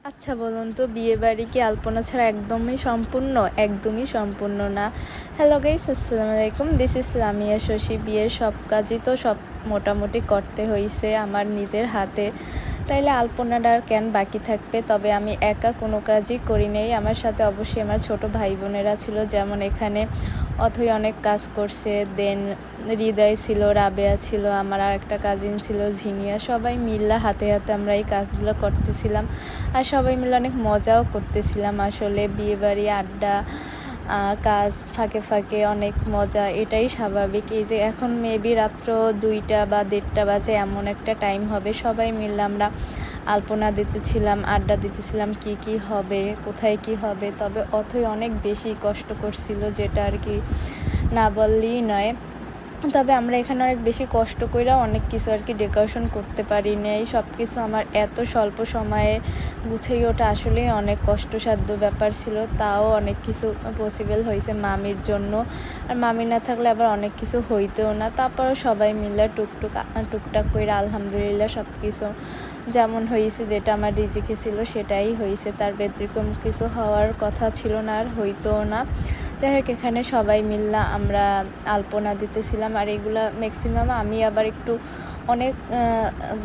আচ্ছা বলুন তো, বিয়েবাড়ি কি আলপনা ছাড়া একদমই সম্পূর্ণ? একদমই সম্পূর্ণ না। হ্যালো গাইস, আসসালামু আলাইকুম। This is Lamia Shashi. বিয়ের সব কাজই তো মোটামুটি করতে হয়েছে আমার নিজের হাতে, তাইলে আলপনাটা আর কেন বাকি থাকবে? তবে আমি একা কোনো কাজই করি নাই, আমার সাথে অবশ্যই আমার ছোট ভাই বোনেরা ছিল। যেমন এখানে অথই অনেক কাজ করছে, দেন হৃদয় ছিল, রাবেয়া ছিল, আমার আর একটা কাজিন ছিল ঝিনিয়া। সবাই মিল্লা হাতে হাতে আমরা এই কাজগুলো করতেছিলাম, আর সবাই মিলে অনেক মজাও করতেছিলাম। আসলে বিয়েবাড়ি আড্ডা, কাজ ফাঁকে ফাঁকে অনেক মজা, এটাই স্বাভাবিক। এই যে এখন মেবি রাত্র 2টা বা 1:30 বাজে, এমন একটা টাইম হবে, সবাই মিলে আমরা আলপনা দিতেছিলাম, আড্ডা দিতেছিলাম, কি হবে, কোথায় কি হবে। তবে অথই অনেক বেশি কষ্ট করছিল, যেটা আর কি না বললেই নয়। তবে আমরা এখানে অনেক বেশি কষ্ট কইরা অনেক কিছু আর কি ডেকোরেশন করতে পারি নাই। সব কিছু আমার এত স্বল্প সময়ে গুছিয়ে ওঠা আসলেই অনেক কষ্টসাধ্য ব্যাপার ছিল। তাও অনেক কিছু পসিবল হয়েছে মামির জন্য, আর মামি না থাকলে আবার অনেক কিছু হইতেও না। তারপরও সবাই মিলে টুকটাক করে আলহামদুলিল্লাহ সব কিছু যেমন হয়েছে, যেটা আমার রিজিকে ছিল সেটাই হয়েছে। তার ব্যতিক্রম কিছু হওয়ার কথা ছিল না, আর হইতোও না। যাই হোক, এখানে সবাই মিললা আমরা আলপনা দিতেছিলাম, আর এগুলা ম্যাক্সিমাম আমি আবার একটু অনেক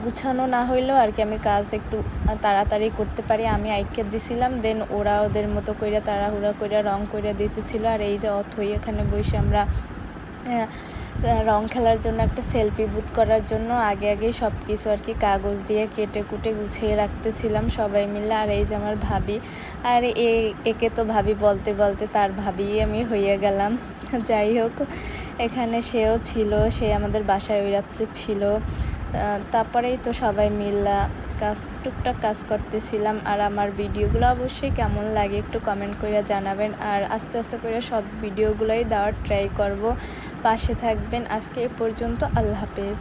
গুছানো না হইলেও আর কি আমি কাজ একটু তাড়াতাড়ি করতে পারি। আমি আইকে দিছিলাম, দেন ওরা ওদের মতো কইরা তাড়াহুড়া কইরা রং কইরা দিতেছিল। আর এই যে অথই এখানে বসে আমরা রং খেলার জন্য একটা সেলফি বুথ করার জন্য আগে সব কিছু আর কি কাগজ দিয়ে কেটে কুটে গুছিয়ে রাখতেছিলাম সবাই মিলে। আর এই যে আমার ভাবি, আর একে তো ভাবি বলতে বলতে তার ভাবি আমি হয়ে গেলাম। যাই হোক, এখানে সেও ছিল, সে আমাদের বাসায় ওই রাত্রে ছিল। তারপরেই তো সবাই মিল্লা টুকটাক কাজ করতেছিলাম। আর আমার ভিডিওগুলো অবশ্যই কেমন লাগে একটু কমেন্ট করে জানাবেন, আর আস্তে আস্তে করে সব ভিডিওগুলোই দেওয়ার ট্রাই করব। পাশে থাকবেন। আজকে এ পর্যন্ত, আল্লাহ হাফেজ।